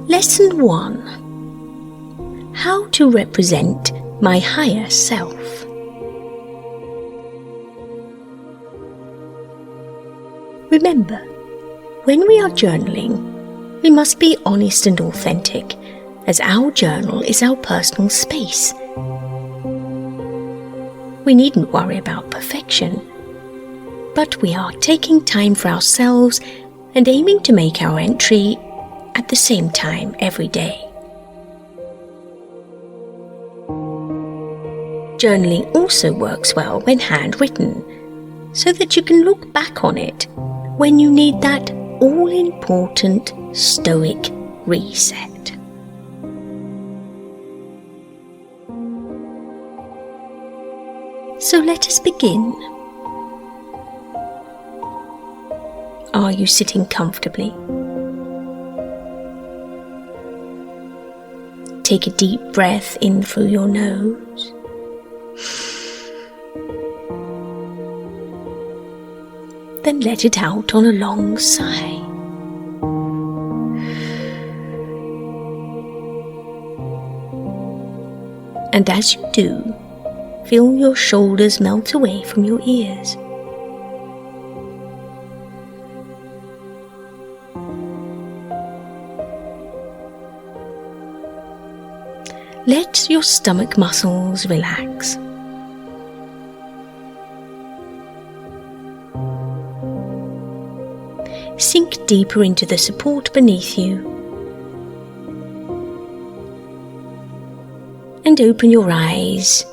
Lesson 1. How to represent my higher self. Remember, when we are journaling, we must be honest and authentic, as our journal is our personal space. We needn't worry about perfection, but we are taking time for ourselves and aiming to make our entry at the same time every day. Journaling also works well when handwritten, so that you can look back on it when you need that all-important Stoic reset. So let us begin. Are you sitting comfortably? Take a deep breath in through your nose. Then let it out on a long sigh. And as you do, feel your shoulders melt away from your ears. Let your stomach muscles relax. Sink deeper into the support beneath you and open your eyes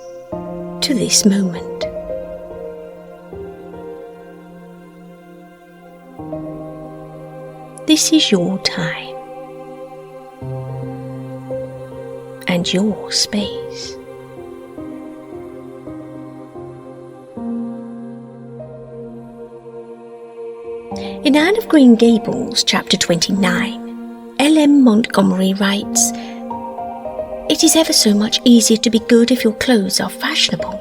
to this moment. This is your time and your space. In Anne of Green Gables, chapter 29, L M Montgomery writes, "It is ever so much easier to be good if your clothes are fashionable."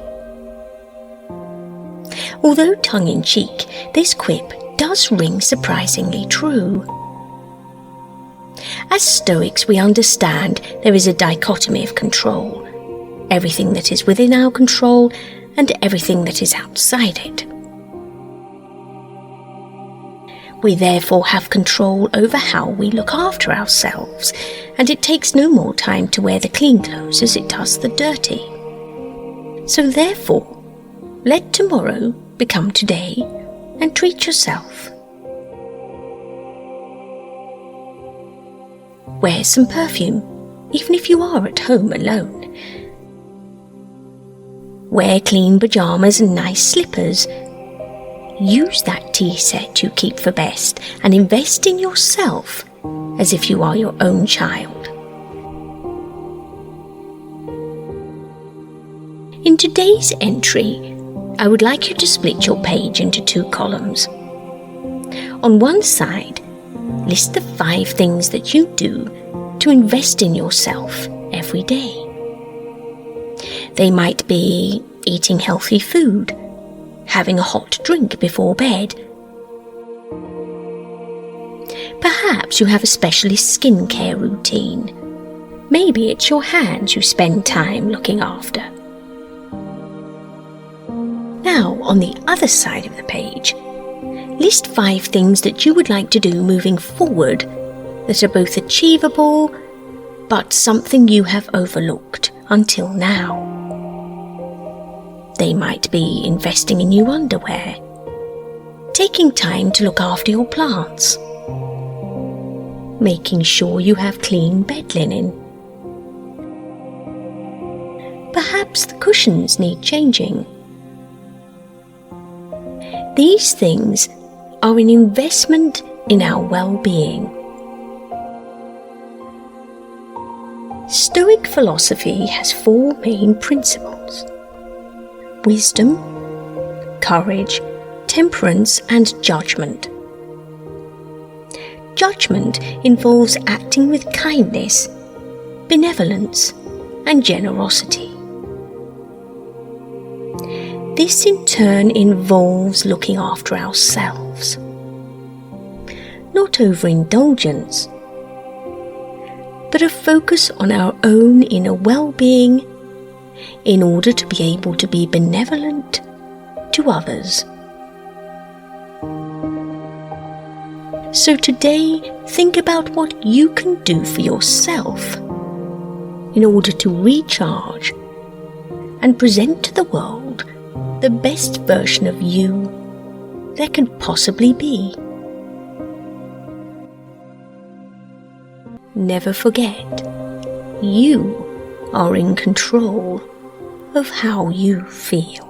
Although tongue-in-cheek, this quip does ring surprisingly true. As Stoics, we understand there is a dichotomy of control, everything that is within our control and everything that is outside it. We therefore have control over how we look after ourselves, and it takes no more time to wear the clean clothes as it does the dirty. So therefore, let tomorrow become today and treat yourself. Wear some perfume, even if you are at home alone. Wear clean pajamas and nice slippers. Use that tea set you keep for best and invest in yourself as if you are your own child. In today's entry, I would like you to split your page into 2 columns. On one side, list the 5 things that you do to invest in yourself every day. They might be eating healthy food, having a hot drink before bed. Perhaps you have a specialist skincare routine. Maybe it's your hands you spend time looking after. Now, on the other side of the page, list 5 things that you would like to do moving forward that are both achievable, but something you have overlooked until now. They might be investing in new underwear, taking time to look after your plants, making sure you have clean bed linen. Perhaps the cushions need changing. These things are an investment in our well-being. Stoic philosophy has 4 main principles: wisdom, courage, temperance, and judgment. Judgment involves acting with kindness, benevolence, and generosity. This in turn involves looking after ourselves. Not overindulgence, but a focus on our own inner well-being in order to be able to be benevolent to others. So today, think about what you can do for yourself in order to recharge and present to the world the best version of you there can possibly be. Never forget, you are in control of how you feel.